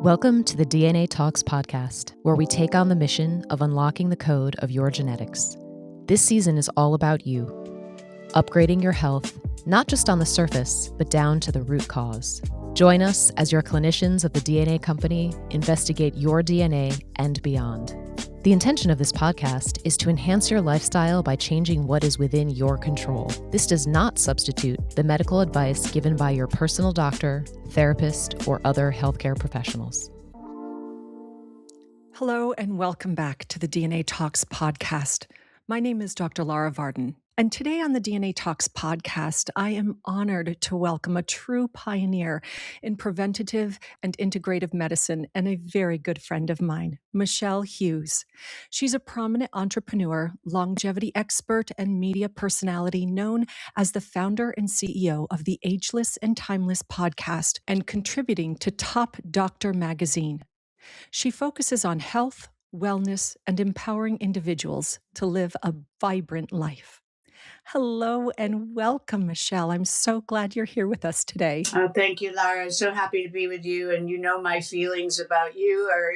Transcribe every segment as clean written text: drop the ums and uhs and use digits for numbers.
Welcome to the DNA Talks podcast, where we take on the mission of unlocking the code of your genetics. This season is all about you, upgrading your health, not just on the surface, but down to the root cause. Join us as your clinicians of the DNA company investigate your DNA and beyond. The intention of this podcast is to enhance your lifestyle by changing what is within your control. This does not substitute the medical advice given by your personal doctor, therapist, or other healthcare professionals. Hello and welcome back to the DNA Talks podcast. My name is Dr. Lara Varden, and today on the DNA Talks podcast, I am honored to welcome a true pioneer in preventative and integrative medicine and a very good friend of mine, Michele Hughes. She's a prominent entrepreneur, longevity expert, and media personality known as the founder and CEO of the Ageless and Timeless Podcast and contributing to Top Doctor magazine. She focuses on health, wellness, and empowering individuals to live a vibrant life. Hello and welcome, Michele. I'm so glad you're here with us today. Oh, thank you, Lara. I'm so happy to be with you. And you know my feelings about you are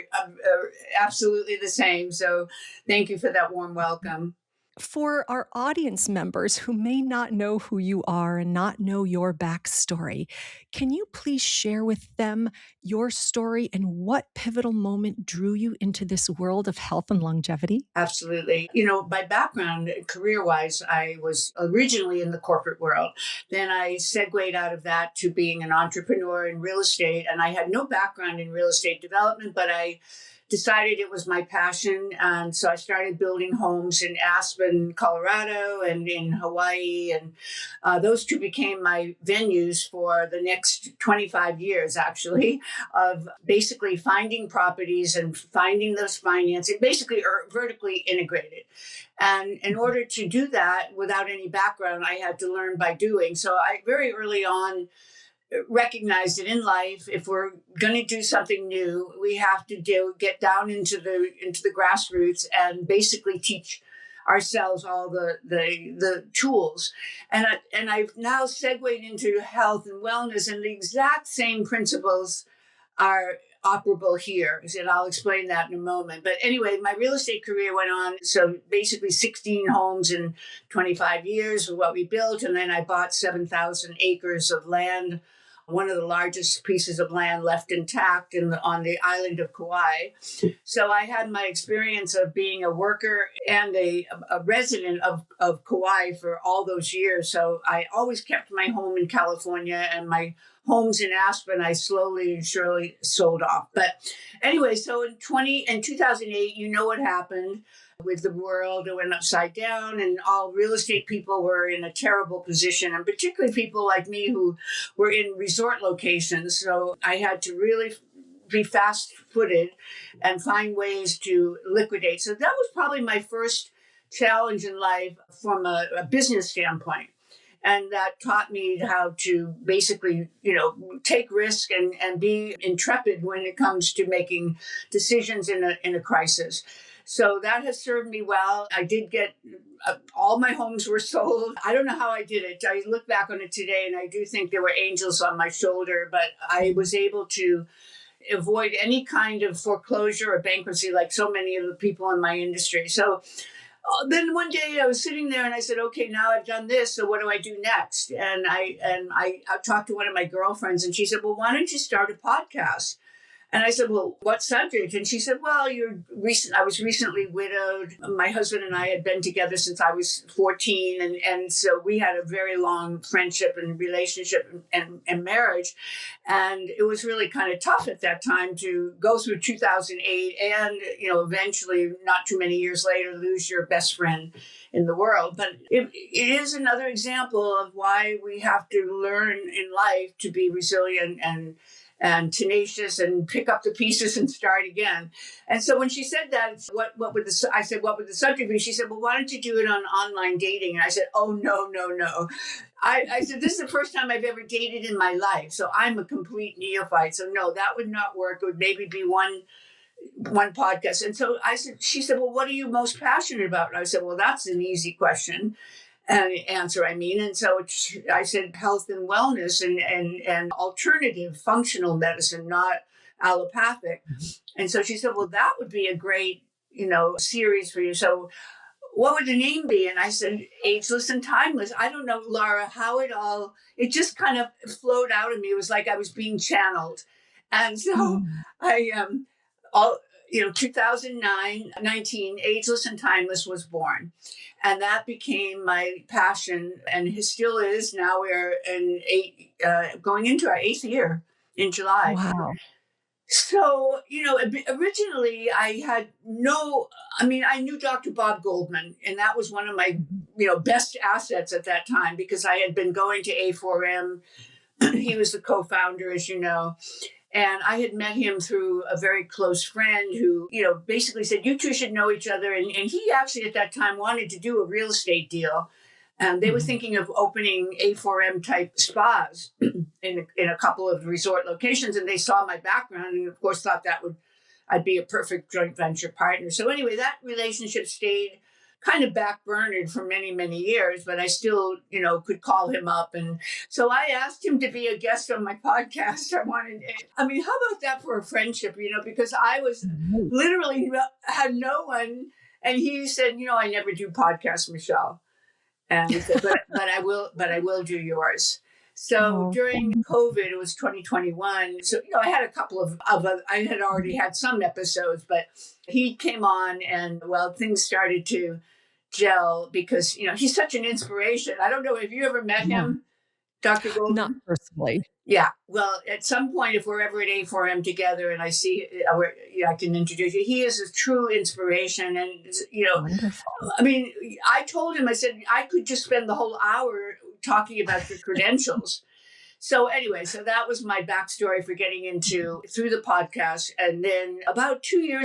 absolutely the same. So thank you for that warm welcome. For our audience members who may not know who you are and not know your backstory, can you please share with them your story and what pivotal moment drew you into this world of health and longevity? Absolutely. You know, my background, career-wise, I was originally in the corporate world. Then I segued out of that to being an entrepreneur in real estate. And I had no background in real estate development, but I decided it was my passion. And so I started building homes in Aspen, Colorado, and in Hawaii. And those two became my venues for the next 25 years, actually, of basically finding properties and finding those financing, basically vertically integrated. And in order to do that without any background, I had to learn by doing. So I very early on recognize that in life, if we're going to do something new, we have to get down into the grassroots and basically teach ourselves all the tools. And I've now segued into health and wellness, and the exact same principles are operable here. And I'll explain that in a moment. But anyway, my real estate career went on. So basically 16 homes in 25 years was what we built. And then I bought 7,000 acres of land, one of the largest pieces of land left intact on the island of Kauai. So I had my experience of being a worker and a resident of Kauai for all those years. So I always kept my home in California, and my homes in Aspen, I slowly and surely sold off. But anyway, so in 2008, you know what happened with the world. It went upside down, and all real estate people were in a terrible position, and particularly people like me who were in resort locations. So I had to really be fast-footed and find ways to liquidate. So that was probably my first challenge in life from a business standpoint. And that taught me how to basically, take risk and be intrepid when it comes to making decisions in a crisis. So that has served me well. I did get all my homes were sold. I don't know how I did it. I look back on it today, and I do think there were angels on my shoulder, but I was able to avoid any kind of foreclosure or bankruptcy like so many of the people in my industry. So then one day I was sitting there and I said, okay, now I've done this. So what do I do next? And I talked to one of my girlfriends, and she said, well, why don't you start a podcast? And I said, well, what subject? And she said, well, I was recently widowed. My husband and I had been together since I was 14. And so we had a very long friendship and relationship and marriage. And it was really kind of tough at that time to go through 2008 and, eventually not too many years later, lose your best friend in the world. But it is another example of why we have to learn in life to be resilient and tenacious and pick up the pieces and start again. And so when she said that, I said, what would the subject be? She said, well, why don't you do it on online dating? And I said, oh, no. I said, this is the first time I've ever dated in my life. So I'm a complete neophyte. So no, that would not work. It would maybe be one podcast. And so she said, well, what are you most passionate about? And I said, well, that's an easy question. Answer, I mean. And so I said health and wellness and alternative functional medicine, not allopathic. And so she said, well, that would be a great, series for you. So what would the name be? And I said, Ageless and Timeless. I don't know, Lara, how it just kind of flowed out of me. It was like I was being channeled. And so I, all, 2019, Ageless and Timeless was born. And that became my passion, and it still is. Now we're going into our 8th year in July. Wow. So, originally I knew Dr. Bob Goldman, and that was one of my, best assets at that time, because I had been going to A4M. He was the co-founder, as you know. And I had met him through a very close friend who, basically said, you two should know each other. And he actually at that time wanted to do a real estate deal. And they were thinking of opening A4M type spas in a couple of resort locations. And they saw my background and, of course, thought I'd be a perfect joint venture partner. So anyway, that relationship stayed kind of backburnered for many, many years, but I still, could call him up. And so I asked him to be a guest on my podcast. How about that for a friendship, because I was literally had no one. And he said, I never do podcasts, Michele. And he said, but I will do yours. So during COVID, it was 2021. So, I had a couple of I had already had some episodes, but he came on and, things started to gel because, he's such an inspiration. I don't know if you ever met him, Dr. Goldman? Not personally. Yeah. Well, at some point, if we're ever at A4M together and I see, I can introduce you. He is a true inspiration. And, Wonderful. I told him, I said, I could just spend the whole hour talking about your credentials. So anyway, that was my backstory for getting into through the podcast. And then about a year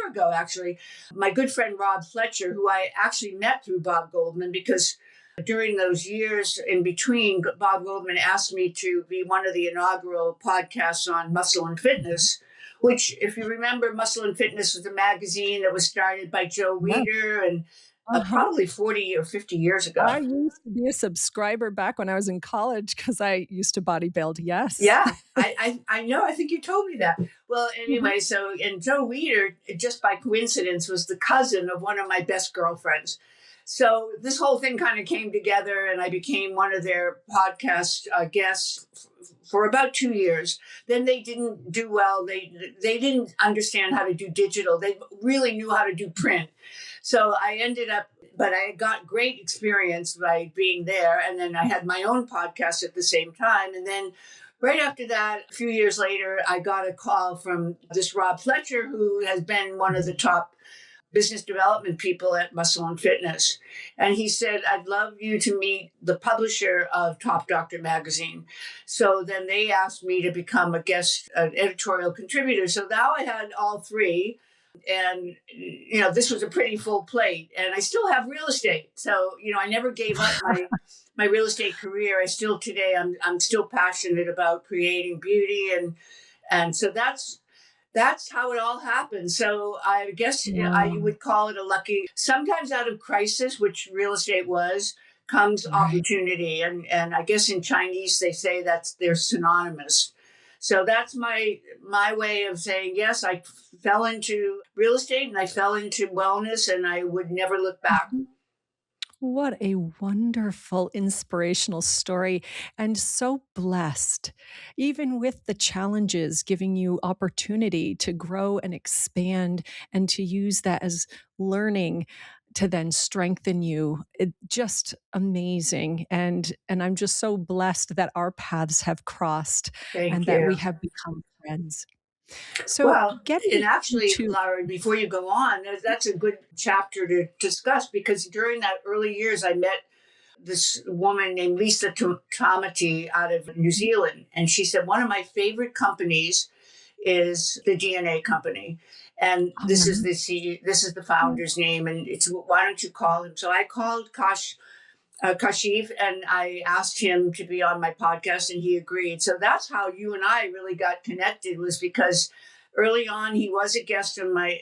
ago, actually, my good friend Rob Fletcher, who I actually met through Bob Goldman, because during those years in between, Bob Goldman asked me to be one of the inaugural podcasts on muscle and fitness, which, if you remember, Muscle and Fitness was a magazine that was started by Joe Weider and probably 40 or 50 years ago. I used to be a subscriber back when I was in college because I used to bodybuild. Yes. Yeah, I know. I think you told me that. Well, anyway, and Joe Weider, just by coincidence, was the cousin of one of my best girlfriends. So this whole thing kind of came together, and I became one of their podcast guests for about 2 years. Then they didn't do well. They didn't understand how to do digital. They really knew how to do print. So I ended up, but I got great experience by being there. And then I had my own podcast at the same time. And then right after that, a few years later, I got a call from this Rob Fletcher, who has been one of the top business development people at Muscle and Fitness. And he said, I'd love you to meet the publisher of Top Doctor magazine. So then they asked me to become a guest, an editorial contributor. So now I had all three. And, this was a pretty full plate. And I still have real estate. So, I never gave up my real estate career. Today, I'm still passionate about creating beauty. And so that's how it all happened. So I guess you would call it a lucky, sometimes out of crisis, which real estate was, comes opportunity. And I guess in Chinese, they say they're synonymous. So that's my way of saying, yes, I fell into real estate and I fell into wellness, and I would never look back. What a wonderful, inspirational story, and so blessed, even with the challenges, giving you opportunity to grow and expand and to use that as learning to then strengthen you. Just amazing. And I'm just so blessed that our paths have crossed that we have become friends. So, Lara, before you go on, that's a good chapter to discuss, because during that early years, I met this woman named Lisa Tamati out of New Zealand. And she said, one of my favorite companies is the DNA company. And this is the founder's name. And it's, why don't you call him? So I called Kashif, and I asked him to be on my podcast, and he agreed. So that's how you and I really got connected, was because early on he was a guest on my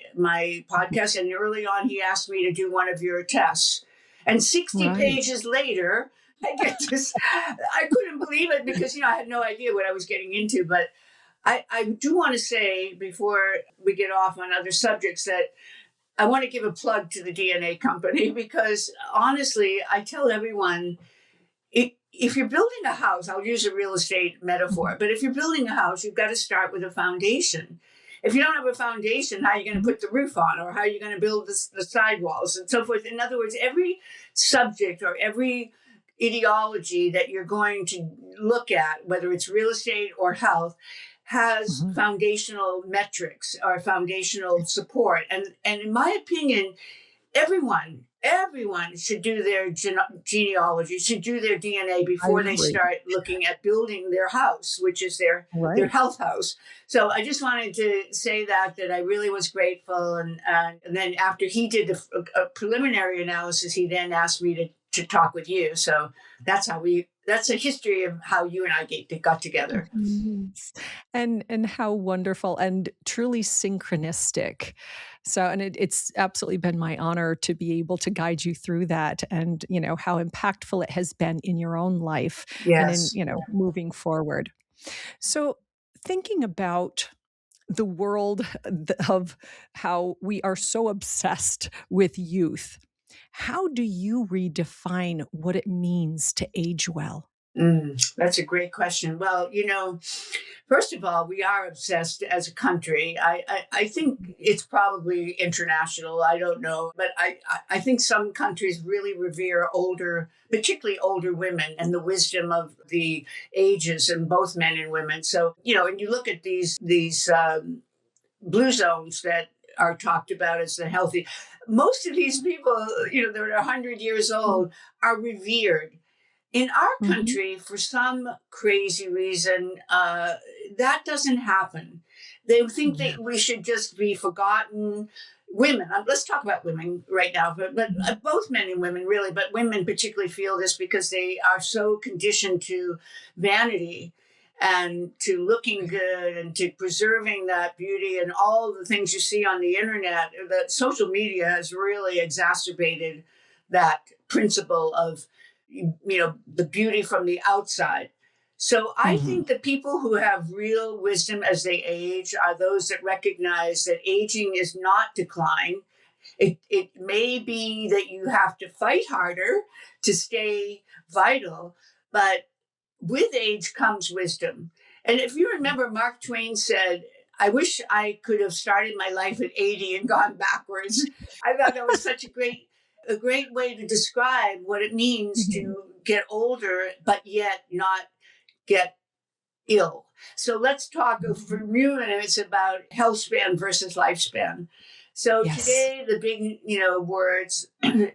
podcast, and early on he asked me to do one of your tests. And 60 pages later, I couldn't believe it, because I had no idea what I was getting into, but I do want to say before we get off on other subjects that I want to give a plug to the DNA company because honestly, I tell everyone if you're building a house, I'll use a real estate metaphor, but if you're building a house, you've got to start with a foundation. If you don't have a foundation, how are you going to put the roof on, or how are you going to build the sidewalls and so forth? In other words, every subject or every ideology that you're going to look at, whether it's real estate or health, has foundational metrics or foundational support. And in my opinion, everyone should do their genealogy, should do their DNA before they start looking at building their house, which is their health house. So I just wanted to say that I really was grateful. And then after he did a preliminary analysis, he then asked me to talk with you. So that's a history of how you and I got together. Yes. And how wonderful and truly synchronistic. So, and it's absolutely been my honor to be able to guide you through that and, how impactful it has been in your own life Yes. and in, moving forward. So thinking about the world of how we are so obsessed with youth, how do you redefine what it means to age well? That's a great question. Well, first of all, we are obsessed as a country. I think it's probably international. I don't know. But I think some countries really revere particularly older women and the wisdom of the ages in both men and women. So, and you look at these blue zones that are talked about as the healthy. Most of these people, that are 100 years old are revered. In our country, for some crazy reason, that doesn't happen. They think that we should just be forgotten. Women, let's talk about women right now, but both men and women really, but women particularly feel this because they are so conditioned to vanity and to looking good and to preserving that beauty and all the things you see on the internet. That social media has really exacerbated that principle of the beauty from the outside. So I think the people who have real wisdom as they age are those that recognize that aging is not decline. It may be that you have to fight harder to stay vital, but with age comes wisdom. And if you remember, Mark Twain said, I wish I could have started my life at 80 and gone backwards. I thought that was such a great way to describe what it means to get older, but yet not get ill. So let's talk for a few minutes about health span versus lifespan. So today, the big, words,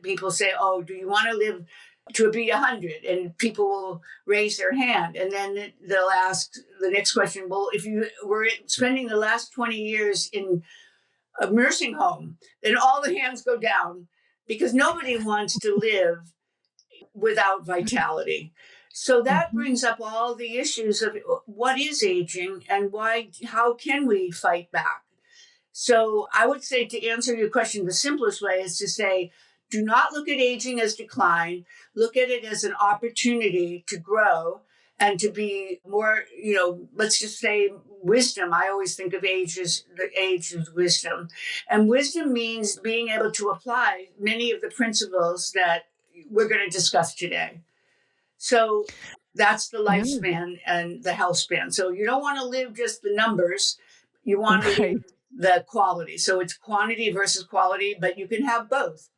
people say, oh, do you want to live to be 100? And people will raise their hand. And then they'll ask the next question, well, if you were spending the last 20 years in a nursing home, then all the hands go down because nobody wants to live without vitality. So that brings up all the issues of what is aging and how can we fight back? So I would say, to answer your question, the simplest way is to say, do not look at aging as decline. Look at it as an opportunity to grow and to be more, let's just say wisdom. I always think of age as wisdom. And wisdom means being able to apply many of the principles that we're going to discuss today. So that's the lifespan and the health span. So you don't want to live just the numbers. You want to live the quality. So it's quantity versus quality, but you can have both.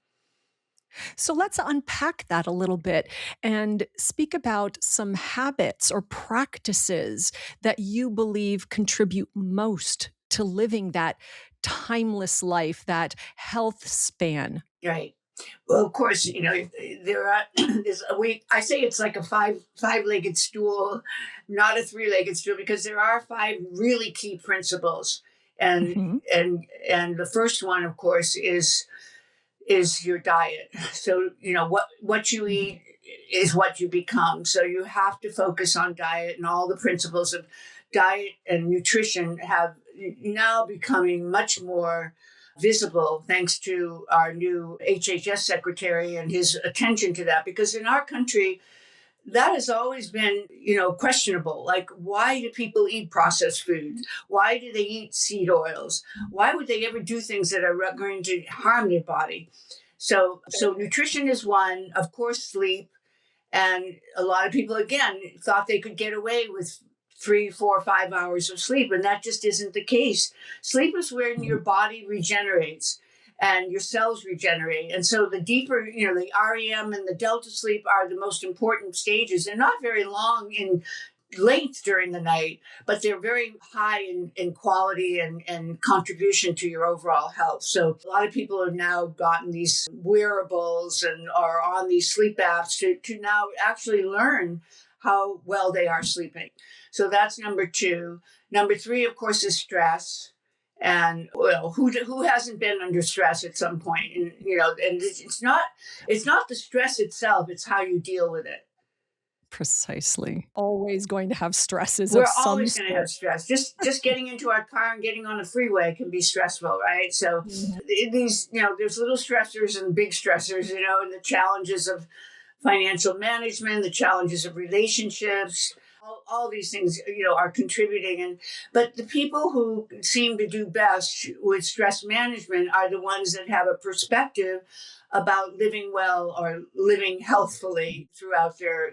So let's unpack that a little bit and speak about some habits or practices that you believe contribute most to living that timeless life, that health span. Right. Well, of course, there are. I say it's like a five-legged stool, not a three-legged stool, because there are 5 really key principles, and the first one, of course, is your diet. So what you eat is what you become. So you have to focus on diet, and all the principles of diet and nutrition have now becoming much more visible thanks to our new HHS secretary and his attention to that. Because in our country, that has always been, questionable. Like, why do people eat processed foods? Why do they eat seed oils? Why would they ever do things that are going to harm their body? So nutrition is one, of course, sleep. And a lot of people, again, thought they could get away with 3, 4, 5 hours of sleep. And that just isn't the case. Sleep is when your body regenerates and your cells regenerate. And so the deeper, the REM and the delta sleep are the most important stages. They're not very long in length during the night, but they're very high in quality and contribution to your overall health. So a lot of people have now gotten these wearables and are on these sleep apps to now actually learn how well they are sleeping. So that's number 2. Number 3, of course, is stress. And who hasn't been under stress at some point? And and it's not the stress itself; it's how you deal with it. Precisely. Always going to have stresses We're of some always going to have stress. Just getting into our car and getting on the freeway can be stressful, right? So these, there's little stressors and big stressors, and the challenges of financial management, the challenges of relationships. All these things, are contributing. But the people who seem to do best with stress management are the ones that have a perspective about living well or living healthfully throughout their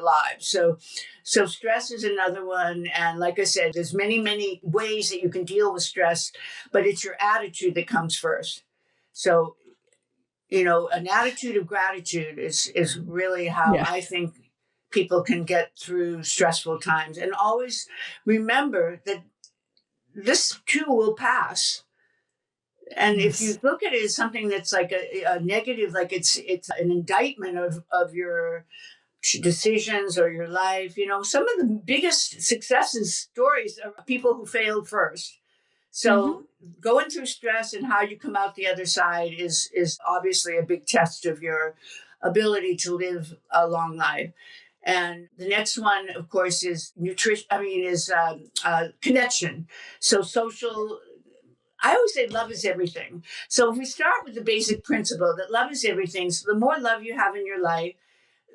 lives. So stress is another one. And like I said, there's many ways that you can deal with stress, but it's your attitude that comes first. So, an attitude of gratitude is really how I think people can get through stressful times. And always remember that this too will pass. And if you look at it as something that's like a negative, like it's an indictment of your decisions or your life, some of the biggest successes stories are people who failed first. So going through stress and how you come out the other side is obviously a big test of your ability to live a long life. And the next one, of course, is connection. So social, I always say love is everything. So if we start with the basic principle that love is everything, so the more love you have in your life,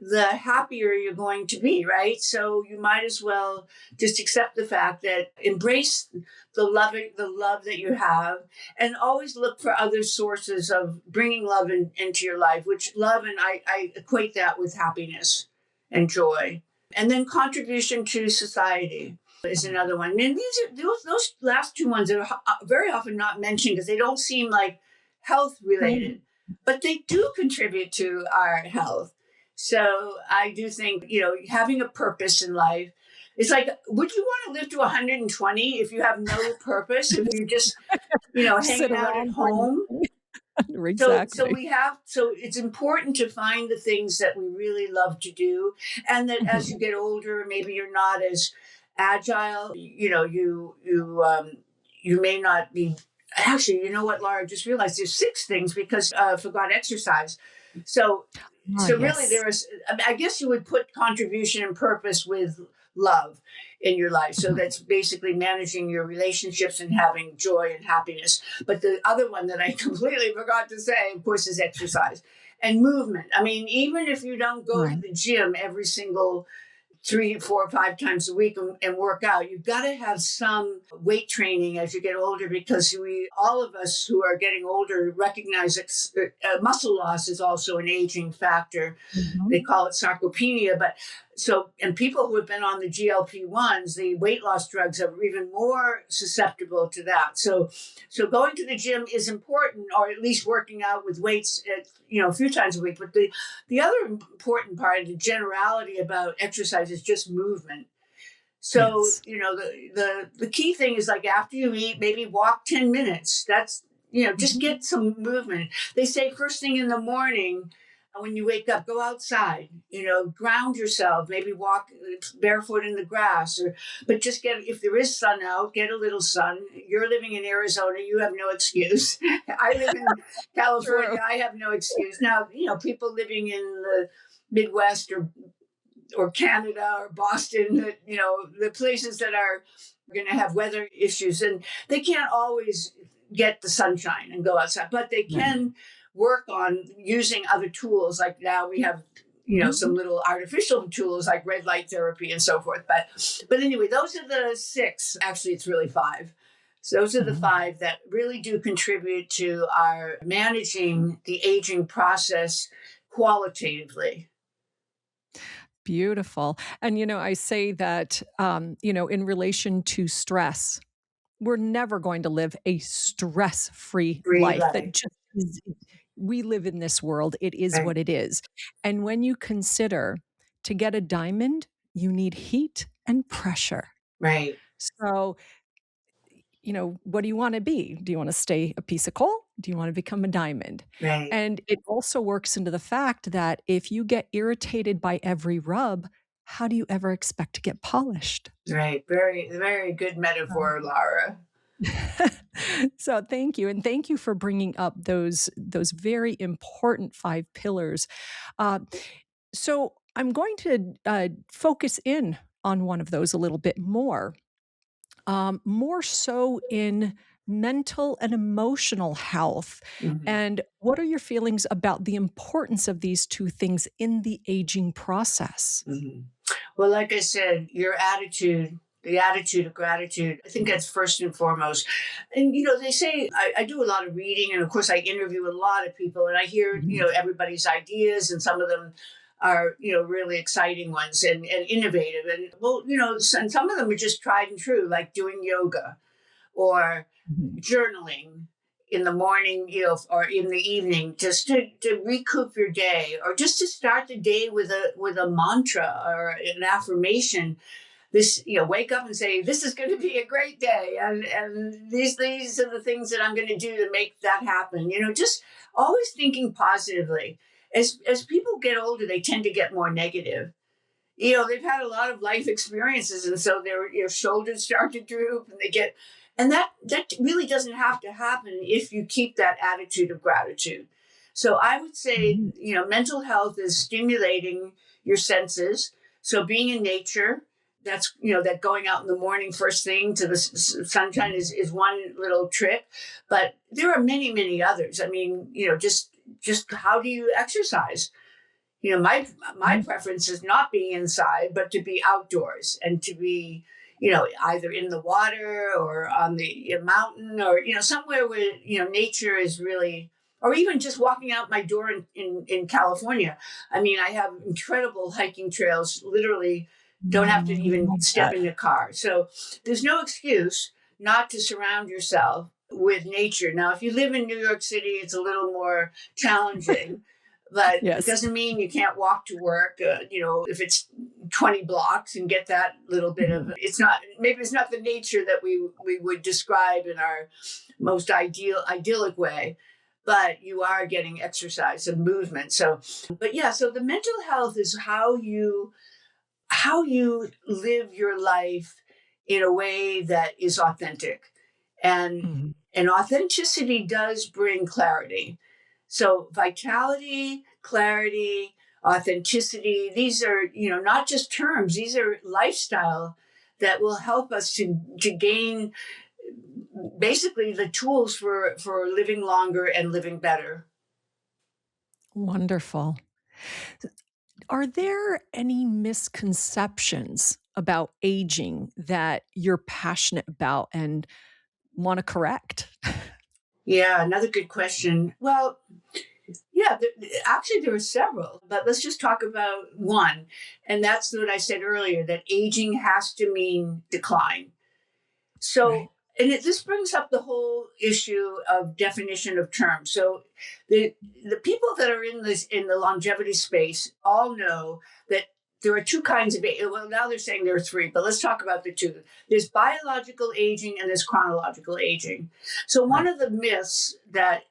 the happier you're going to be, right? So you might as well just accept the fact that embrace the love that you have, and always look for other sources of bringing love into your life, which love, and I equate that with happiness and joy. And then contribution to society is another one. And those last 2 ones are very often not mentioned because they don't seem like health related, but they do contribute to our health. So I do think, having a purpose in life, it's like, would you want to live to 120 if you have no purpose, if you just, hanging out at home? Exactly. So it's important to find the things that we really love to do. And that as you get older, maybe you're not as agile, you may not be, actually, you know what, Lara, I just realized there's 6 things because I forgot exercise. So really I guess you would put contribution and purpose with love in your life. So that's basically managing your relationships and having joy and happiness. But the other one that I completely forgot to say, of course, is exercise and movement. I mean, even if you don't go to the gym every single 3, 4, 5 times a week and work out, you've got to have some weight training as you get older, because all of us who are getting older recognize that muscle loss is also an aging factor. They call it sarcopenia, and people who have been on the GLP-1s, the weight loss drugs, are even more susceptible to that. So going to the gym is important, or at least working out with weights, a few times a week. But the other important part of the generality about exercise is just movement. So, the key thing is, like, after you eat, maybe walk 10 minutes. That's, just get some movement. They say first thing in the morning, when you wake up, go outside, ground yourself, maybe walk barefoot in the grass, but just if there is sun out, get a little sun. You're living in Arizona, you have no excuse. I live in California, True. I have no excuse. Now, people living in the Midwest or Canada or Boston, the places that are going to have weather issues, and they can't always get the sunshine and go outside, but they can work on using other tools. Like now we have, some little artificial tools like red light therapy and so forth. But anyway, those are the 6. Actually, it's really 5. So those are the 5 that really do contribute to our managing the aging process qualitatively. Beautiful. And, I say that, in relation to stress, we're never going to live a stress-free Free life. That life. just is, we live in this world. It is Right. what it is. And when you consider to get a diamond, you need heat and pressure. Right. So, what do you want to be? Do you want to stay a piece of coal? Do you want to become a diamond? Right. And it also works into the fact that if you get irritated by every rub, how do you ever expect to get polished? Right. Very, very good metaphor, Lara. So thank you. And thank you for bringing up those very important 5 pillars. So I'm going to focus in on one of those a little bit more so in mental and emotional health. Mhm. And what are your feelings about the importance of these 2 things in the aging process? Mhm. Well, like I said, your attitude, the attitude of gratitude, I think that's first and foremost. And, they say I do a lot of reading, and of course, I interview a lot of people, and I hear, everybody's ideas, and some of them are, really exciting ones and innovative. And, well, and some of them are just tried and true, like doing yoga or Mhm. journaling in the morning, or in the evening, just to recoup your day, or just to start the day with a mantra or an affirmation. This, wake up and say, this is going to be a great day, and these are the things that I'm going to do to make that happen. Just always thinking positively. As people get older, they tend to get more negative. They've had a lot of life experiences, and so their shoulders start to droop, and that really doesn't have to happen if you keep that attitude of gratitude. So I would say, mental health is stimulating your senses. So being in nature, that's, that going out in the morning first thing to the sunshine is one little trick, but there are many, many others. I mean, just how do you exercise? My preference is not being inside, but to be outdoors and to be, either in the water or on the mountain, or, somewhere where, nature is really, or even just walking out my door in California. I mean, I have incredible hiking trails, literally don't have to even step in a car. So there's no excuse not to surround yourself with nature. Now, if you live in New York City, it's a little more challenging. But it Yes. doesn't mean you can't walk to work, if it's 20 blocks and get that little bit of, maybe it's not the nature that we would describe in our most idyllic way, but you are getting exercise and movement. So the mental health is how you live your life in a way that is authentic. And authenticity does bring clarity. So vitality, clarity, authenticity, these are, not just terms, these are lifestyle that will help us to gain basically the tools for living longer and living better. Wonderful. Are there any misconceptions about aging that you're passionate about and want to correct? Yeah, another good question. Well, yeah, actually, there are several, but let's just talk about one. And that's what I said earlier, that aging has to mean decline. So, Right. and this brings up the whole issue of definition of terms. So, the people that are in the longevity space all know that there are 2 kinds of age. Well, now they're saying there are 3, but let's talk about the 2. There's biological aging and there's chronological aging. So one Right. of the myths that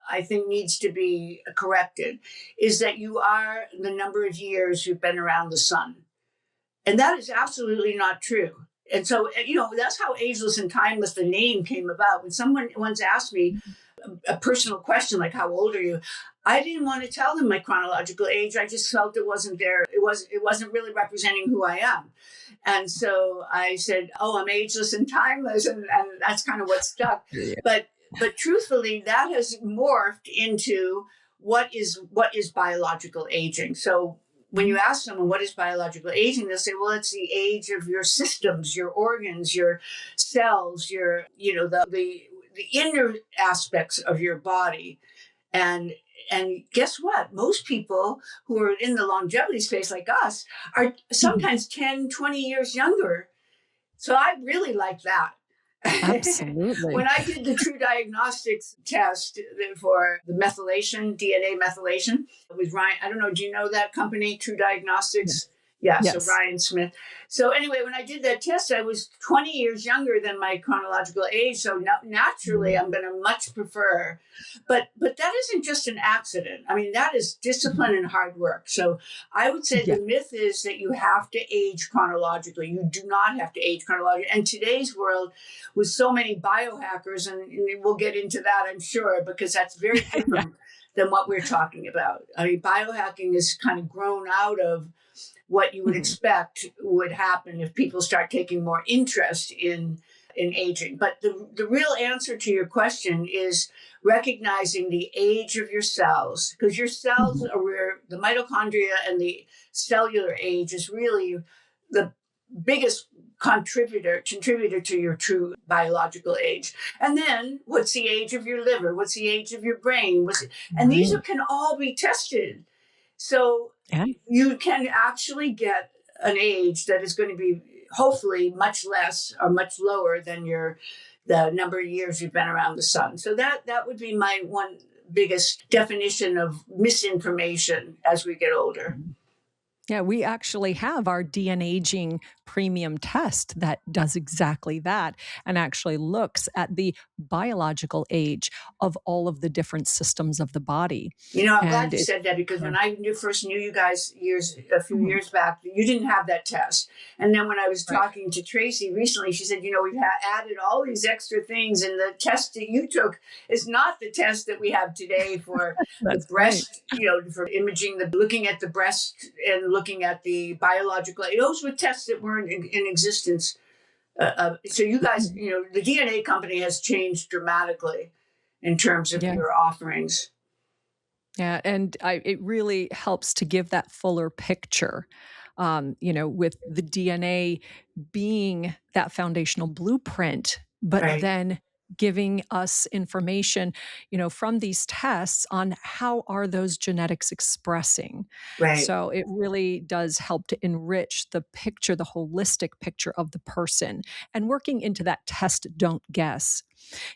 I think needs to be corrected is that you are the number of years you've been around the sun. And that is absolutely not true. And so, that's how Ageless and Timeless, the name, came about. When someone once asked me a personal question like, how old are you? I didn't want to tell them my chronological age. I just felt it wasn't there. It wasn't really representing who I am. And so I said, oh, I'm ageless and timeless. And that's kind of what stuck. Yeah. But truthfully, that has morphed into what is biological aging. So when you ask someone what is biological aging, they'll say, well, it's the age of your systems, your organs, your cells, your, the inner aspects of your body. And guess what? Most people who are in the longevity space like us are sometimes 10, 20 years younger. So I really like that. Absolutely. When I did the True Diagnostics test for the methylation, DNA methylation, with Ryan, I don't know, do you know that company, True Diagnostics? Yeah, Yes. So Ryan Smith. So anyway, when I did that test, I was 20 years younger than my chronological age. So naturally, I'm going to much prefer. But that isn't just an accident. I mean, that is discipline and hard work. So I would say the myth is that you have to age chronologically. You do not have to age chronologically. And today's world, with so many biohackers, and we'll get into that, I'm sure, because that's very different than what we're talking about. I mean, biohacking is kind of grown out of what you would expect would happen if people start taking more interest in aging. But the real answer to your question is recognizing the age of your cells, because your cells are where the mitochondria and the cellular age is really the biggest contributor to your true biological age. And then what's the age of your liver? What's the age of your brain? And these can all be tested. So you can actually get an age that is going to be hopefully much less or much lower than the number of years you've been around the sun. So that would be my one biggest definition of misinformation as we get older. Yeah, we actually have our DNA aging premium test that does exactly that and actually looks at the biological age of all of the different systems of the body. I'm glad you said that, because when I first knew you guys a few years back, you didn't have that test. And then when I was talking to Tracy recently, she said, we've added all these extra things, and the test that you took is not the test that we have today for the breast, for imaging, looking at the breast and looking at the biological. Those were tests that weren't in existence. So you guys, the DNA company has changed dramatically in terms of your offerings. Yeah, and it really helps to give that fuller picture, with the DNA being that foundational blueprint, but then giving us information, from these tests on how are those genetics expressing. Right. So it really does help to enrich the picture, the holistic picture of the person, and working into that test, don't guess.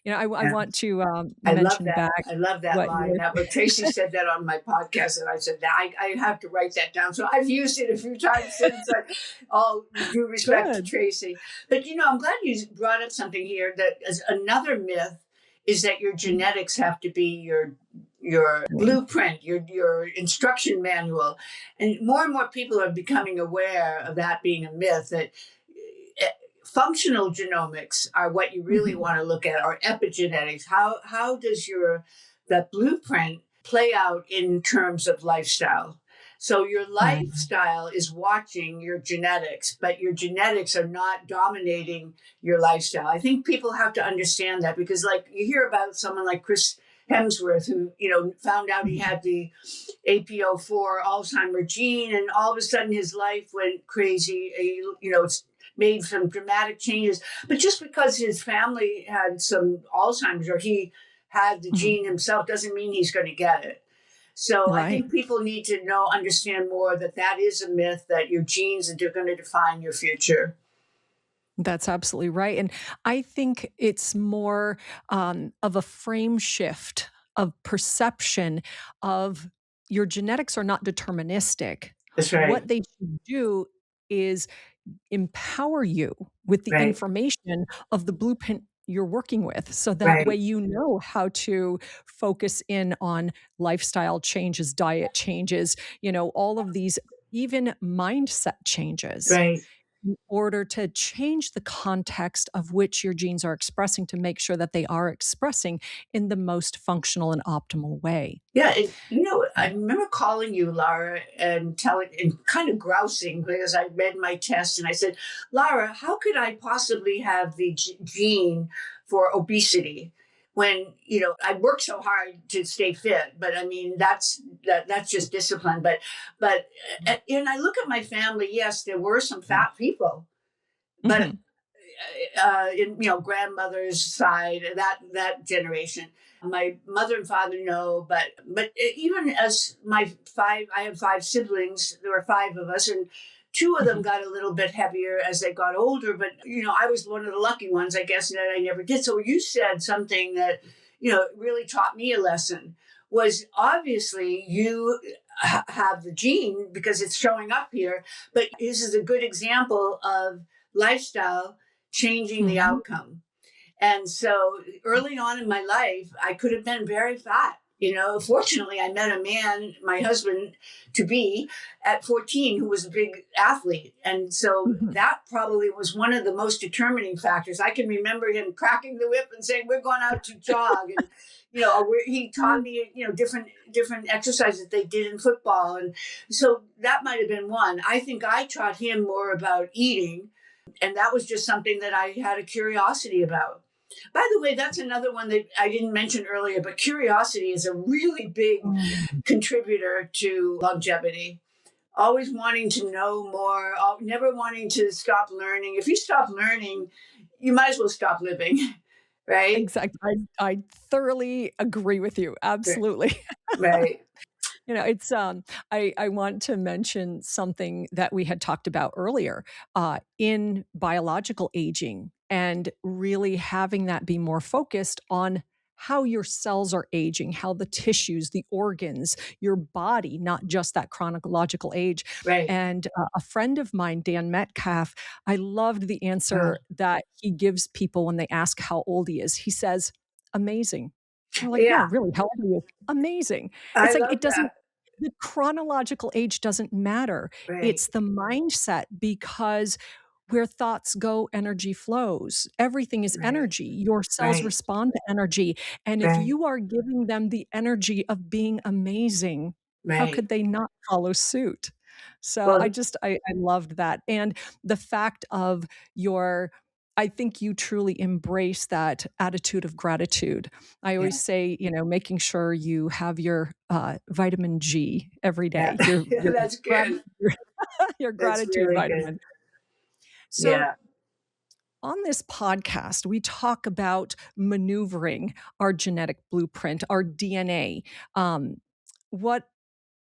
I want to mention back. I love that line. Tracy said that on my podcast, and I said that I have to write that down. So I've used it a few times since. All due respect to Tracy, but I'm glad you brought up something here. That is another myth, is that your genetics have to be your blueprint, your instruction manual, and more people are becoming aware of that being a myth. That functional genomics are what you really want to look at, or epigenetics. How does that blueprint play out in terms of lifestyle? So your lifestyle is watching your genetics, but your genetics are not dominating your lifestyle. I think people have to understand that, because you hear about someone like Chris Hemsworth, who, found out he had the APO4 Alzheimer's gene, and all of a sudden his life went crazy. It's made some dramatic changes, but just because his family had some Alzheimer's or he had the gene himself doesn't mean he's going to get it. So I think people need to understand more that is a myth, that your genes are going to define your future. That's absolutely right. And I think it's more of a frame shift of perception of your genetics are not deterministic. That's right. What they should do is empower you with the information of the blueprint you're working with. So that way, how to focus in on lifestyle changes, diet changes, all of these, even mindset changes. Right. In order to change the context of which your genes are expressing, to make sure that they are expressing in the most functional and optimal way. Yeah. I remember calling you, Lara, and kind of grousing, because I read my test and I said, Lara, how could I possibly have the gene for obesity when, I work so hard to stay fit, but I mean, that's just discipline. But, and I look at my family, yes, there were some fat people, but in, grandmother's side, that generation, my mother and father, no, but even as I have five siblings, there were five of us, and two of them got a little bit heavier as they got older, but I was one of the lucky ones, I guess, that I never did. So you said something that really taught me a lesson, was obviously you have the gene because it's showing up here, but this is a good example of lifestyle changing the outcome. And so early on in my life, I could have been very fat. Fortunately, I met a man, my husband to be, at 14, who was a big athlete. And so that probably was one of the most determining factors. I can remember him cracking the whip and saying, we're going out to jog. And, he taught me, different exercises they did in football. And so that might have been one. I think I taught him more about eating. And that was just something that I had a curiosity about. By the way, that's another one that I didn't mention earlier, but curiosity is a really big contributor to longevity. Always wanting to know more, never wanting to stop learning. If you stop learning, you might as well stop living, right? Exactly. I thoroughly agree with you. Absolutely. Right. It's I want to mention something that we had talked about earlier in biological aging, and really having that be more focused on how your cells are aging, how the tissues, the organs, your body, not just that chronological age. Right. And a friend of mine, Dan Metcalf, I loved the answer that he gives people when they ask how old he is. He says, amazing. They're like, Yeah. no, really, how old are you? Amazing. I It's like, love it doesn't, that. the chronological age doesn't matter. Right. It's the mindset, because where thoughts go, energy flows. Everything is Right. energy. Your cells Right. respond to energy. And if Right. you are giving them the energy of being amazing, how Right. could they not follow suit? So Well, I loved that. And the fact of I think you truly embrace that attitude of gratitude. I yeah. always say, making sure you have your vitamin G every Yeah. day, your That's good. your That's gratitude really good. vitamin. So Yeah. on this podcast, we talk about maneuvering our genetic blueprint, our DNA. What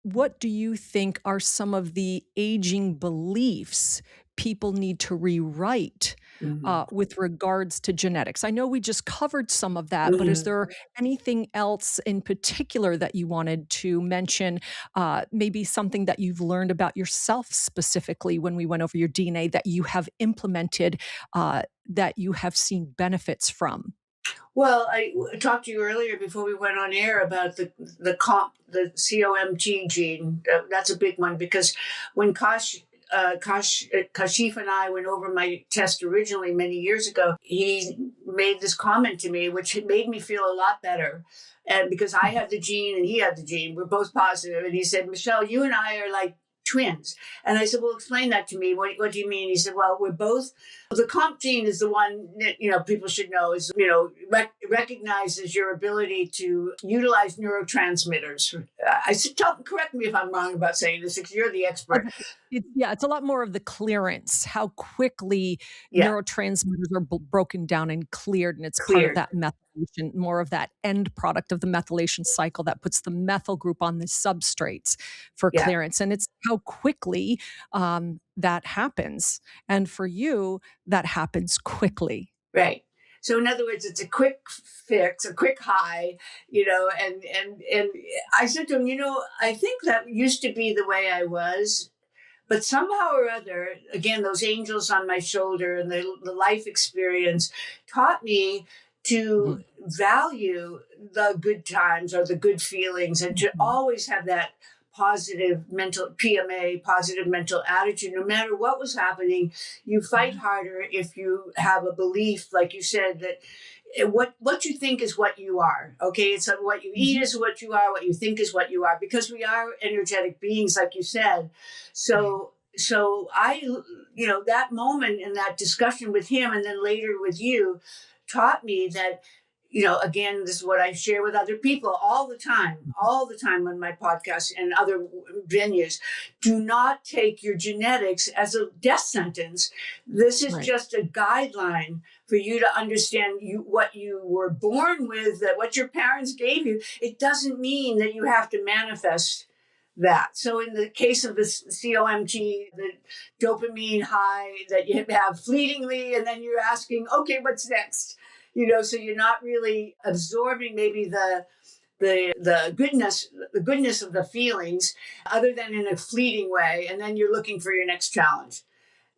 what do you think are some of the aging beliefs people need to rewrite Mm-hmm. with regards to genetics? I know we just covered some of that, but is Mm-hmm. there anything else in particular that you wanted to mention? Maybe something that you've learned about yourself specifically when we went over your DNA that you have implemented, that you have seen benefits from? Well, I talked to you earlier before we went on air about the COMT gene. That's a big one because when Kashif and I went over my test originally many years ago, he made this comment to me, which made me feel a lot better. And because I had the gene and he had the gene, we're both positive. And he said, Michelle, you and I are like twins. And I said, well, explain that to me. What do you mean? He said, well, we're both, the comp gene is the one that, people should know is, recognizes your ability to utilize neurotransmitters. I said, correct me if I'm wrong about saying this, because you're the expert. It's a lot more of the clearance, how quickly Yeah. neurotransmitters are broken down and cleared, and it's part of Cleared. that methylation, more of that end product of the methylation cycle that puts the methyl group on the substrates for Yeah. clearance. And it's how quickly that happens. And for you, that happens quickly. Right. So in other words, it's a quick fix, a quick high, and I said to him, I think that used to be the way I was, but somehow or other, again, those angels on my shoulder and the life experience taught me to value the good times or the good feelings, and to always have that positive mental PMA, positive mental attitude. No matter what was happening, you fight harder if you have a belief, like you said, that what you think is what you are. Okay, it's what you eat is what you are. What you think is what you are, because we are energetic beings, like you said. So I, that moment in that discussion with him, and then later with you, taught me that again, this is what I share with other people all the time on my podcast and other venues. Do not take your genetics as a death sentence. This is just a guideline for you to understand what you were born with, that what your parents gave you. It doesn't mean that you have to manifest that. So in the case of the COMT, the dopamine high that you have fleetingly, and then you're asking, okay, what's next? So you're not really absorbing maybe the goodness of the feelings, other than in a fleeting way, and then you're looking for your next challenge.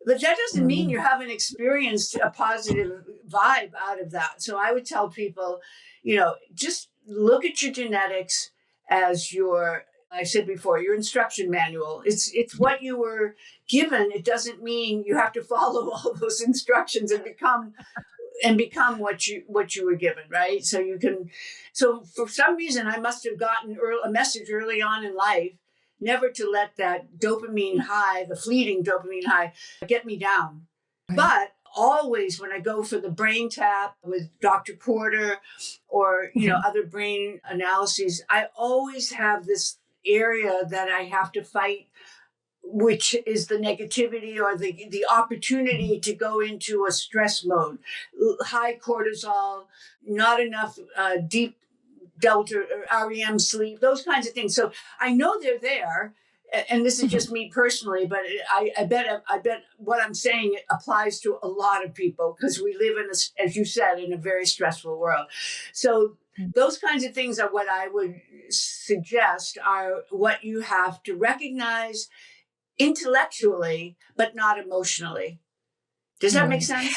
But that doesn't mean you haven't experienced a positive vibe out of that. So I would tell people, just look at your genetics as I said before, your instruction manual. It's what you were given. It doesn't mean you have to follow all those instructions and become what you were given, right? So for some reason, I must have gotten a message early on in life, never to let that dopamine high, the fleeting dopamine high, get me down. Right. But always when I go for the brain tap with Dr. Porter or, other brain analyses, I always have this area that I have to fight, which is the negativity or the opportunity to go into a stress mode, high cortisol, not enough deep delta or REM sleep, those kinds of things. So I know they're there, and this is just me personally, but I bet what I'm saying applies to a lot of people, because we live as you said, in a very stressful world. So those kinds of things are what I would suggest are what you have to recognize intellectually, but not emotionally. Does that make sense?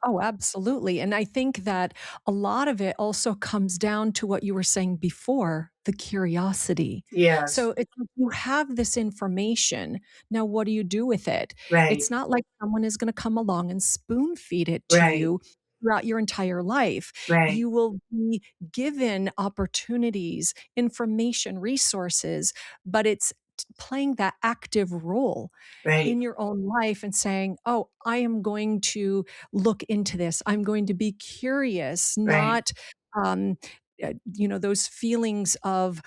Oh, absolutely. And I think that a lot of it also comes down to what you were saying before, the curiosity. Yes. So it's like you have this information. Now, what do you do with it? Right. It's not like someone is going to come along and spoon feed it to you throughout your entire life. Right. You will be given opportunities, information, resources, but it's playing that active role in your own life and saying, oh, I am going to look into this. I'm going to be curious, not, those feelings of,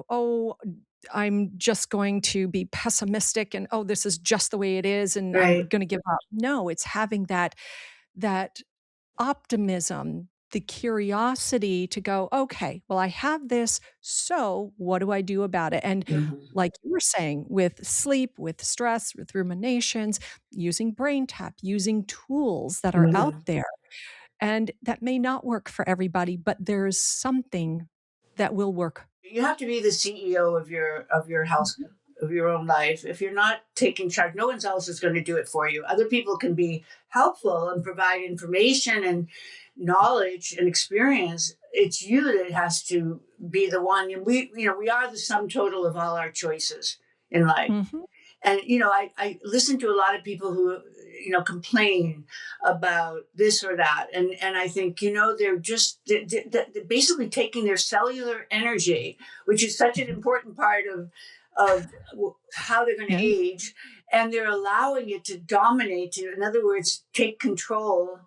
oh, I'm just going to be pessimistic and, oh, this is just the way it is and I'm going to give up. No, it's having that optimism, the curiosity to go, okay, well, I have this, so what do I do about it? And like you were saying, with sleep, with stress, with ruminations, using brain tap, using tools that are out there. And that may not work for everybody, but there's something that will work. You have to be the CEO of your house, of your own life. If you're not taking charge, no one else is going to do it for you. Other people can be helpful and provide information and knowledge and experience. It's you that has to be the one. And we are the sum total of all our choices in life. And, I listen to a lot of people who, complain about this or that. And I think, they're basically taking their cellular energy, which is such an important part of how they're going to age, and they're allowing it to dominate, in other words, take control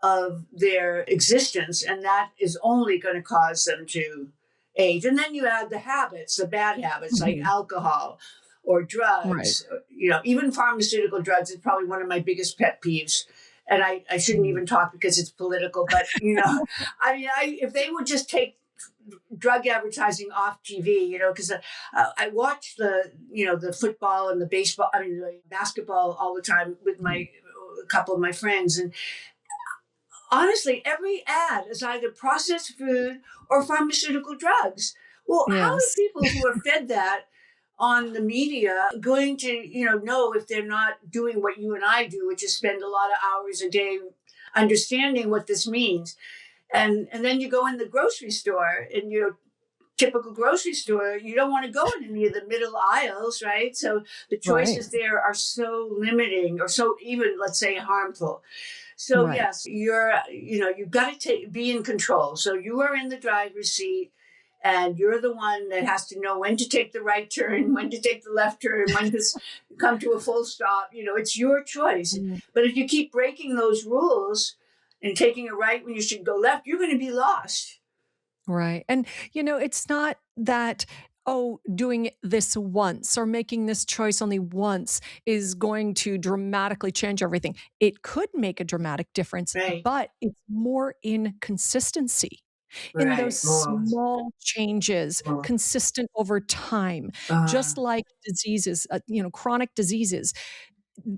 of their existence. And that is only going to cause them to age. And then you add the habits, the bad habits, like alcohol or drugs, even pharmaceutical drugs is probably one of my biggest pet peeves. And I shouldn't even talk because it's political, but, if they would just take drug advertising off TV, because I watch the football and the baseball, the basketball all the time with a couple of my friends. And honestly, every ad is either processed food or pharmaceutical drugs. Well, how are people who are fed that on the media going to, know if they're not doing what you and I do, which is spend a lot of hours a day understanding what this means? And then you go in the grocery store, in your typical grocery store, you don't want to go in any of the middle aisles, right? So the choices there are so limiting, or so even, let's say, harmful. So yes, you've got to be in control. So you are in the driver's seat, and you're the one that has to know when to take the right turn, when to take the left turn, when to come to a full stop. It's your choice. But if you keep breaking those rules, and taking a right when you should go left, you're going to be lost. Right. And, it's not that, doing this once or making this choice only once is going to dramatically change everything. It could make a dramatic difference, Right. but it's more in consistency, in those Right. Oh, small changes, oh, consistent over time, uh, just like diseases, chronic diseases.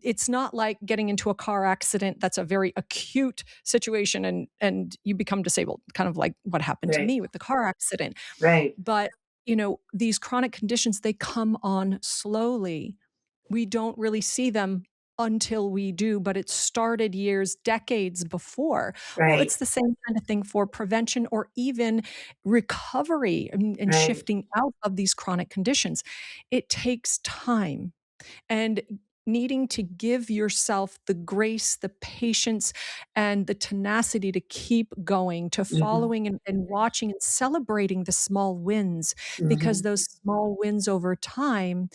It's not like getting into a car accident that's a very acute situation and you become disabled, kind of like what happened to right. me with the car accident. Right. But, these chronic conditions, they come on slowly. We don't really see them until we do, but it started years, decades before. Well, Right. it's the same kind of thing for prevention or even recovery and Right. shifting out of these chronic conditions. It takes time and needing to give yourself the grace, the patience, and the tenacity to keep going, to Mm-hmm. following and watching and celebrating the small wins, because Mm-hmm. those small wins over time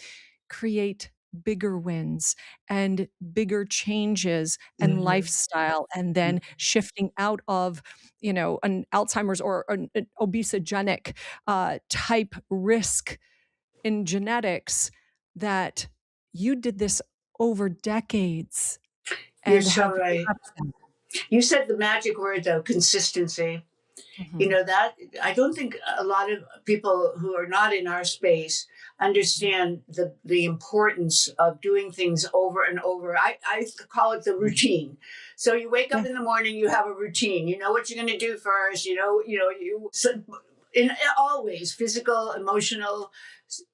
create bigger wins and bigger changes and Mm-hmm. lifestyle, and then shifting out of an Alzheimer's or an obesogenic type risk in genetics, that you did this over decades You're and so have right. You said the magic word, though, consistency. Mhm. That I don't think a lot of people who are not in our space understand the importance of doing things over and over. I call it the routine. So you wake Yeah. up in the morning, you have a routine. You know what you're going to do first. You so in all ways, physical, emotional,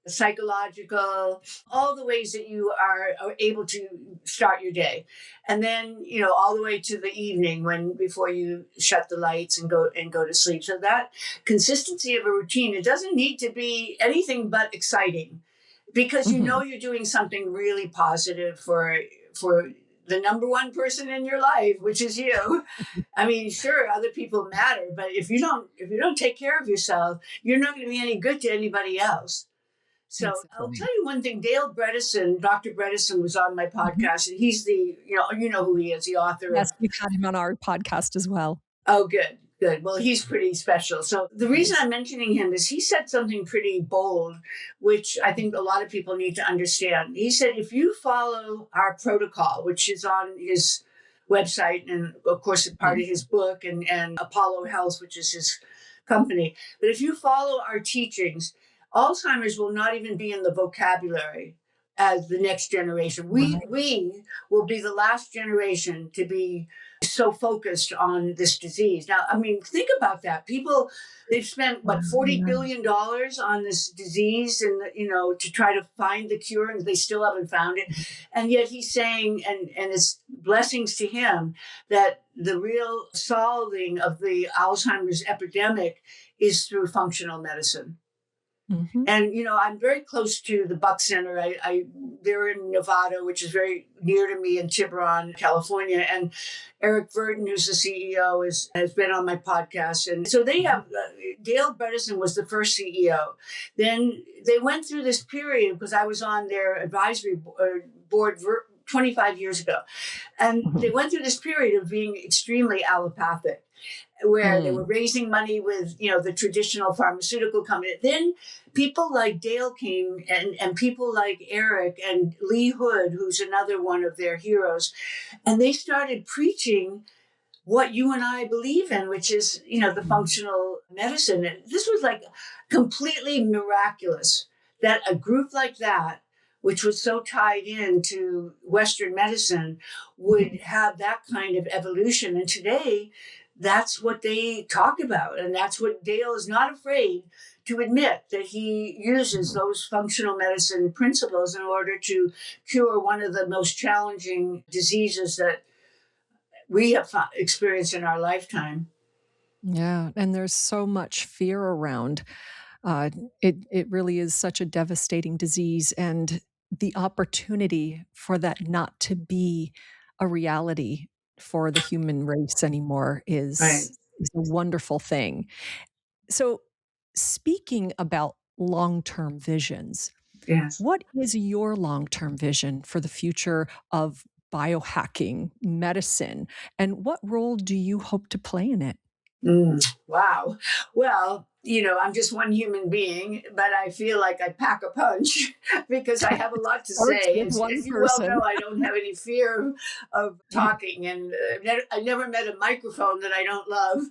psychological, all the ways that you are able to start your day. And then, all the way to the evening before you shut the lights and go to sleep. So that consistency of a routine, it doesn't need to be anything but exciting, because Mhm. you're doing something really positive for the number one person in your life, which is you. I mean, sure, other people matter, but if you don't take care of yourself, you're not going to be any good to anybody else. So I'll Exactly. tell you one thing. Dale Bredesen, Dr. Bredesen, was on my Mhm. podcast, and he's the who he is, the author Yes, of. we've had him on our podcast as well. Oh, good, good. Well, he's pretty special. So the reason Yes. I'm mentioning him is he said something pretty bold, which I think a lot of people need to understand. He said, if you follow our protocol, which is on his website, and of course, it's part Mhm. of his book, and Apollo Health, which is his company. But if you follow our teachings, Alzheimer's will not even be in the vocabulary as the next generation. We Right. we will be the last generation to be so focused on this disease. Now, I mean, think about that. People, they've spent Wow, what $40 billion yeah. on this disease, and to try to find the cure, and they still haven't found it. And yet he's saying, and it's blessings to him, that the real solving of the Alzheimer's epidemic is through functional medicine. Mhm. And I'm very close to the Buck Center. They're in Nevada, which is very near to me, in Tiburon, California. And Eric Verdon, who's the CEO, has been on my podcast. And so they have Dale Bredesen was the first CEO. Then they went through this period, because I was on their advisory board 25 years ago, and they Mhm. went through this period of being extremely allopathic, where they were Mm. raising money with the traditional pharmaceutical company. Then people like Dale came, and people like Eric and Lee Hood, who's another one of their heroes, and they started preaching what you and I believe in, which is the Mm. functional medicine. And this was like completely miraculous that a group like that, which was so tied into Western medicine, would Mhm. have that kind of evolution. And today, that's what they talk about. And that's what Dale is not afraid to admit, that he uses Mhm. those functional medicine principles in order to cure one of the most challenging diseases that we have experienced in our lifetime. Yeah, and there's so much fear around. Uh, it really is such a devastating disease, and the opportunity for that not to be a reality for the human race anymore Right. is a wonderful thing. So, speaking about long-term visions, Yes. what is your long-term vision for the future of biohacking, medicine, and what role do you hope to play in it? Wow. Well, I'm just one human being, but I feel like I pack a punch because I have a lot to Starts say. with one As you well person. know, I don't have any fear of talking, and I never met a microphone that I don't love.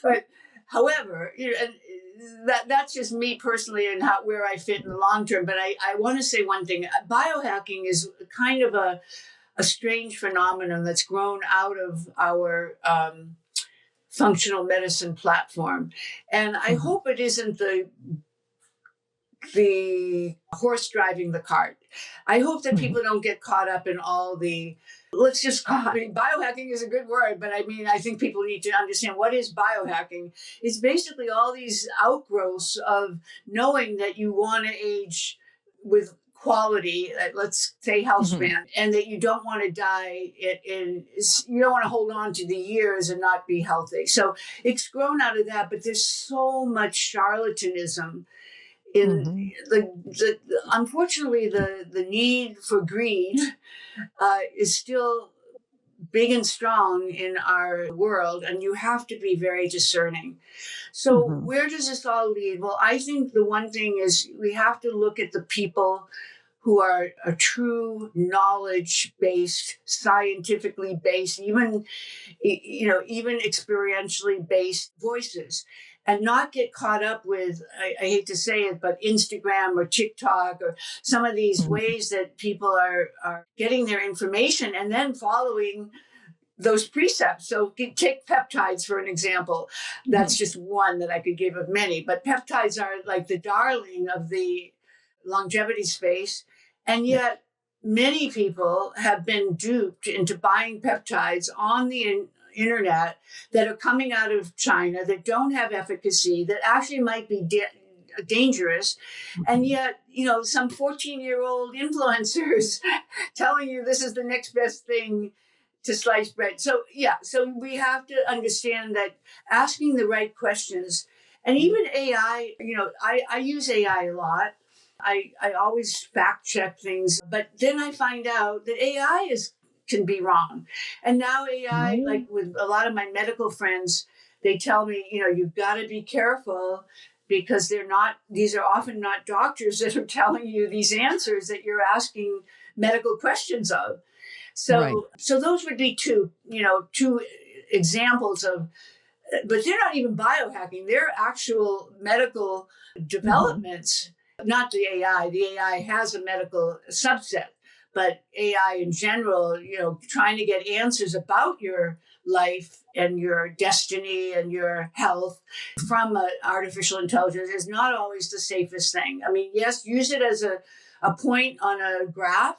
But however, and that's just me personally and where I fit in the long term. But I want to say one thing: biohacking is kind of a strange phenomenon that's grown out of our functional medicine platform. And I Mhm. hope it isn't the horse driving the cart. I hope that Mhm. people don't get caught up in all the, let's just call, I mean, biohacking is a good word, but I mean, I think people need to understand what is biohacking. It's basically all these outgrowths of knowing that you want to age with quality, let's say Mhm. healthspan, and that you don't want to die you don't want to hold on to the years and not be healthy. So it's grown out of that, but there's so much charlatanism in Mhm. the unfortunately the need for greed is still big and strong in our world, and you have to be very discerning. So Mhm. where does this all lead? Well, I think the one thing is we have to look at the people who are a true knowledge based, scientifically based, even experientially based voices, and not get caught up with, I hate to say it, but Instagram or TikTok or some of these Mhm. ways that people are getting their information and then following those precepts. So take peptides for an example. That's Mhm. just one that I could give of many, but peptides are like the darling of the longevity space. And Yeah. yet many people have been duped into buying peptides on the internet that are coming out of China that don't have efficacy, that actually might be dangerous. And Mhm. yet, some 14-year-old influencers telling you this is the next best thing to slice bread. So yeah, so we have to understand that asking the right questions, and even AI, I use AI a lot. I always fact check things, but then I find out that AI can be wrong. And now AI, like Mhm. with a lot of my medical friends, they tell me, you've got to be careful because these are often not doctors that are telling you these answers that you're asking medical questions of. Right. So those would be two examples of, but they're not even biohacking. They're actual medical Mhm. developments, not the AI. The AI has a medical subset, but AI in general, trying to get answers about your life and your destiny and your health from artificial intelligence is not always the safest thing. I mean, yes, use it as a point on a graph,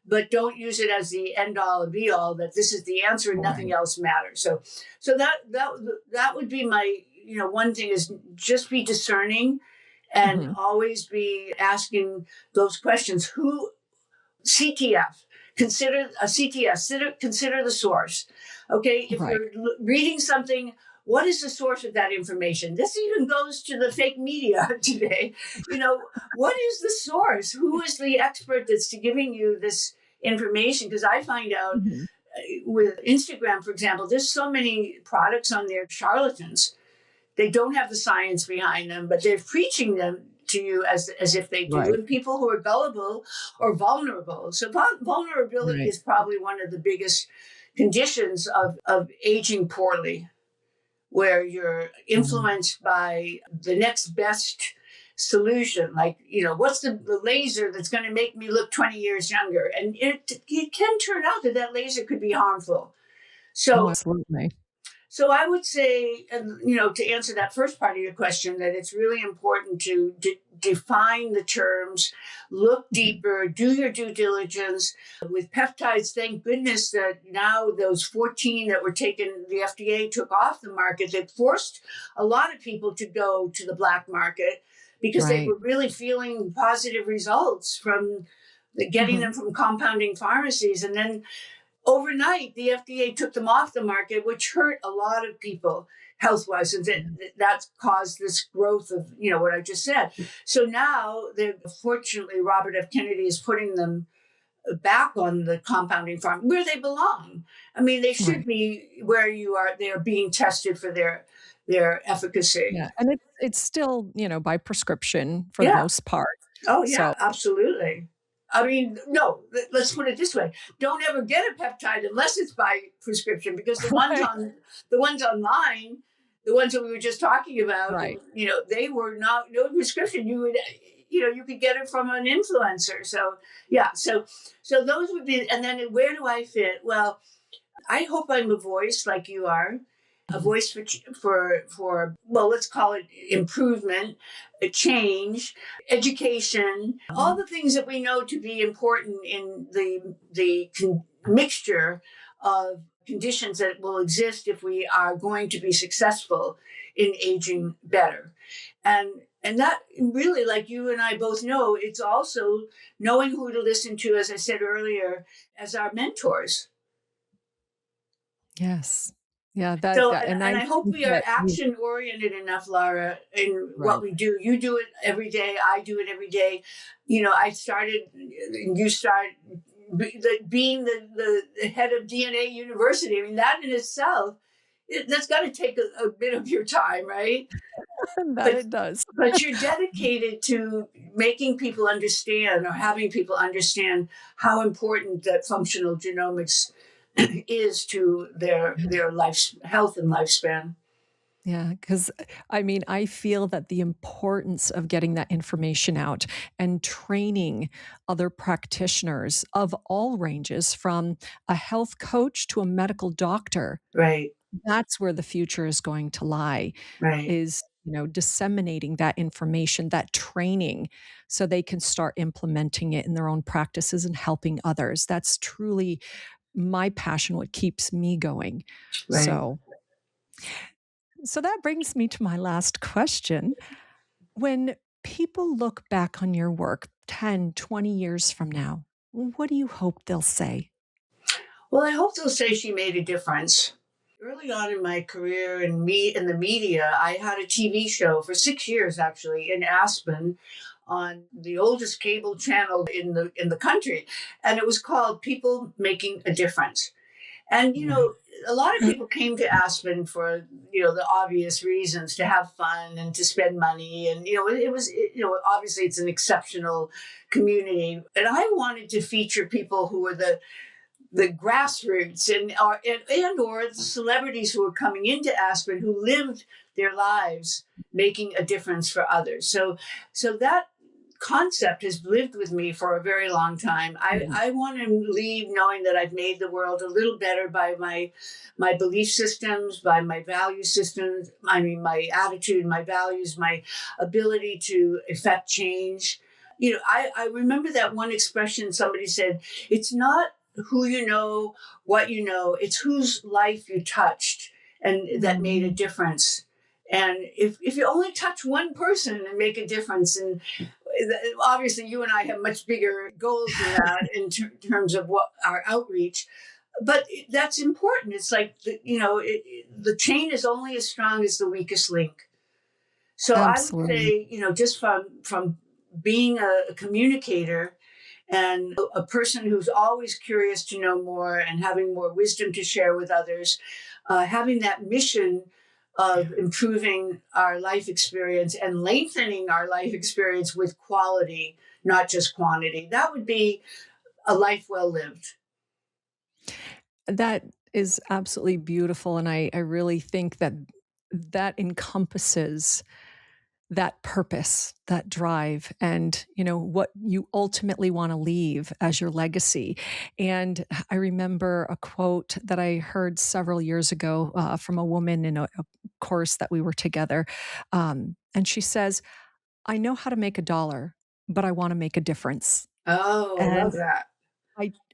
but don't use it as the end all and be all that this is the answer and nothing Right. else matters. So that would be my, one thing is just be discerning and Mhm. always be asking those questions. Who CTF? Consider a CTF. Consider the source. Okay, if Right. you're reading something, what is the source of that information? This even goes to the fake media today. What is the source? Who is the expert that's giving you this information? Because I find out Mhm. with Instagram, for example, there's so many products on there, charlatans. They don't have the science behind them, but they're preaching them to you as if they do. Right. And people who are gullible or vulnerable. So vulnerability Right. is probably one of the biggest conditions of aging poorly, where you're Mhm. influenced by the next best solution. Like, what's the laser that's going to make me look 20 years younger? And it can turn out that laser could be harmful. Oh, So absolutely. so I would say, to answer that first part of your question, that it's really important to define the terms, look Mhm. deeper, do your due diligence. With peptides, thank goodness that now those 14 that were taken, the FDA took off the market. They forced a lot of people to go to the black market because they Right. were really feeling positive results from getting Mhm. them from compounding pharmacies. And then overnight, the FDA took them off the market, which hurt a lot of people health wise. And that caused this growth of, what I just said. So now, fortunately, Robert F. Kennedy is putting them back on the compounding farm where they belong. I mean, they should Right. be where you are. They're being tested for their efficacy. Yeah. And it's still, by prescription for the Yeah. most part. Oh, yeah, So absolutely. I mean, no, let's put it this way. Don't ever get a peptide unless it's by prescription, because right. the ones online, the ones that we were just talking about, Right. they were not no prescription. You could get it from an influencer. So yeah, so those would be. And then where do I fit? Well, I hope I'm a voice like you are, a Mhm. voice for well, let's call it improvement, a change, education, all the things that we know to be important in the mixture of conditions that will exist if we are going to be successful in aging better. And that really, like you and I both know, it's also knowing who to listen to, as I said earlier, as our mentors. Yes. Yeah, that So, that and I and I hope think we are that action oriented enough, Lara, in what right. we do. You do it every day. I do it every day. I started, you start being the head of DNA University. I mean, that in itself, that's got to take a bit of your time, right? That But it does. but you're dedicated to making people understand, or having people understand, how important that functional genomics is to their life health and lifespan. Yeah, because I feel that the importance of getting that information out and training other practitioners of all ranges, from a health coach to a medical doctor, Right, that's where the future is going to lie, right. is, disseminating that information, that training, so they can start implementing it in their own practices and helping others. That's truly my passion, what keeps me going. Right. So that brings me to my last question. When people look back on your work 10, 20 years from now, what do you hope they'll say? Well, I hope they'll say she made a difference. Early on in my career in the media, I had a TV show for 6 years, actually, in Aspen, on the oldest cable channel in the country, and it was called People Making a Difference. And Right. a lot of people came to Aspen for the obvious reasons, to have fun and to spend money, and obviously it's an exceptional community. And I wanted to feature people who were the grassroots, and or the celebrities who were coming into Aspen, who lived their lives making a difference for others. So that concept has lived with me for a very long time. I, Mhm. I want to leave knowing that I've made the world a little better by my belief systems, by my value systems. I mean, my attitude, my values, my ability to effect change. I remember that one expression somebody said, it's not who you know, what you know, it's whose life you touched and that made a Mhm. difference. And if you only touch one person and make a difference, and obviously you and I have much bigger goals than that in terms of what our outreach, but that's important. It's like the chain is only as strong as the weakest link. So I would Absolutely. say, just from being a communicator and a person who's always curious to know more and having more wisdom to share with others, having that mission of improving our life experience and lengthening our life experience with quality, not just quantity. That would be a life well lived. That is absolutely beautiful. And I really think that that encompasses that purpose, that drive, and what you ultimately want to leave as your legacy. And I remember a quote that I heard several years ago from a woman in a course that we were together, and she says, "I know how to make a dollar, but I want to make a difference." Oh, love And that.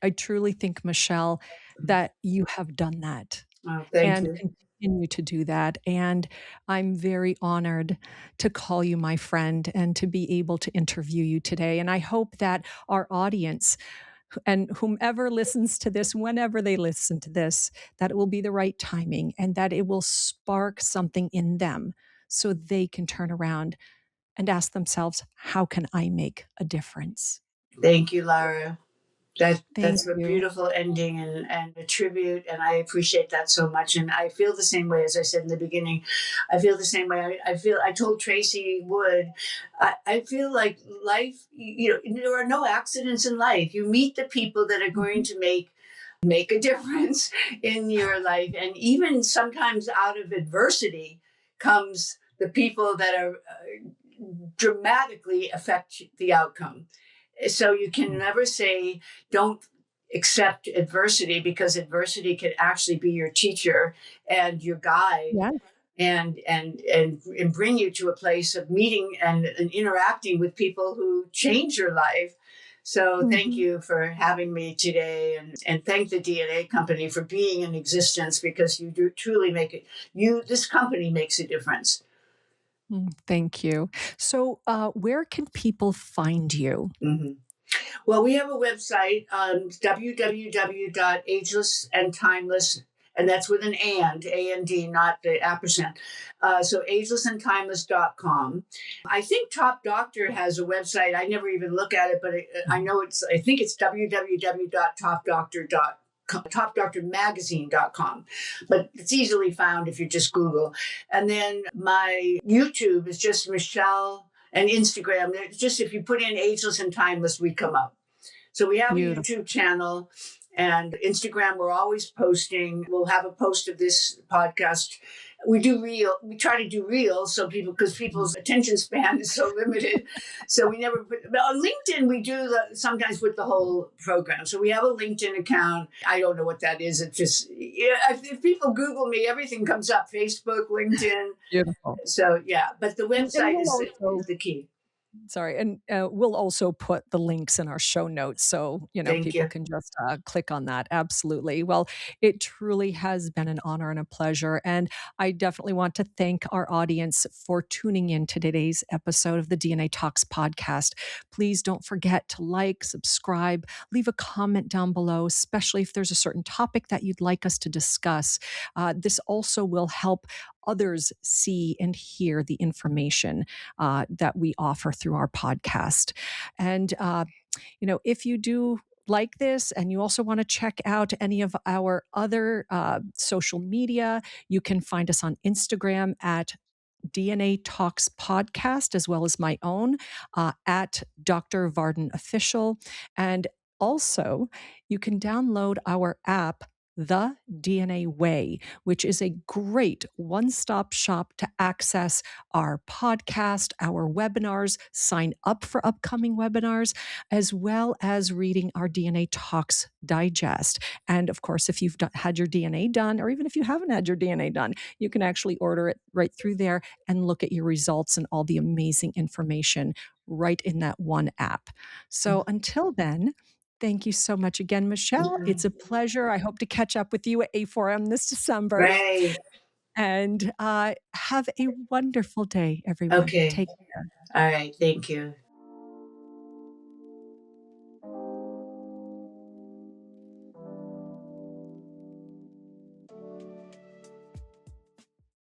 I truly think, Michelle, that you have done that Oh, thank and you. continue to do that. And I'm very honored to call you my friend and to be able to interview you today. And I hope that our audience and whomever listens to this, whenever they listen to this, that it will be the right timing and that it will spark something in them so they can turn around and ask themselves, how can I make a difference? Thank you, Lara. Thank That's a you. beautiful ending and a tribute, and I appreciate that so much. And I feel the same way as I said in the beginning. I feel the same way. I told Tracy Wood, I feel like life. There are no accidents in life. You meet the people that are going Mhm. to make a difference in your life, and even sometimes out of adversity comes the people that are dramatically affect the outcome. So you can never say don't accept adversity, because adversity can actually be your teacher and your guide, Yeah. and bring you to a place of meeting and interacting with people who change your life. So thank Mhm. you for having me today, and thank the DNA company for being in existence, because you do truly make it. This company makes a difference. Thank you. So, where can people find you? Mm-hmm. Well, we have a website, www.agelessandtimeless, and that's with an A-N-D, not the ampersand. So agelessandtimeless.com. I think Top Doctor has a website. I never even look at it, but I think it's www.topdoctor.com. topdoctormagazine.com, but it's easily found if you just Google. And then my YouTube is just Michelle, and Instagram. It's just if you put in Ageless and Timeless, we come up. So we have a Beautiful. YouTube channel and Instagram. We're always posting. We'll have a post of this podcast. We try to do reels, because people's attention span is so limited. So we never put, but on LinkedIn, we do sometimes put the whole program. So we have a LinkedIn account. I don't know what that is. It's just, if people Google me, everything comes up: Facebook, LinkedIn. Beautiful. So yeah, but the And website we'll is also the key. Sorry, and we'll also put the links in our show notes so Thank people you. can just click on that. Absolutely. Well, it truly has been an honor and a pleasure, and I definitely want to thank our audience for tuning in to today's episode of the DNA Talks podcast. Please don't forget to like, subscribe, leave a comment down below, especially if there's a certain topic that you'd like us to discuss. This also will help others see and hear the information that we offer through our podcast. And, if you do like this and you also want to check out any of our other social media, you can find us on Instagram at DNA Talks Podcast, as well as my own at Dr. Varden Official. And also, you can download our app, The DNA Way, which is a great one stop shop to access our podcast, our webinars, sign up for upcoming webinars, as well as reading our DNA Talks Digest. And of course, if you've had your DNA done, or even if you haven't had your DNA done, you can actually order it right through there and look at your results and all the amazing information right in that one app. So until then, thank you so much again, Michelle. It's a pleasure. I hope to catch up with you at A4M this December. Right. And have a wonderful day, everyone. Okay. Take care. All right. Thank you.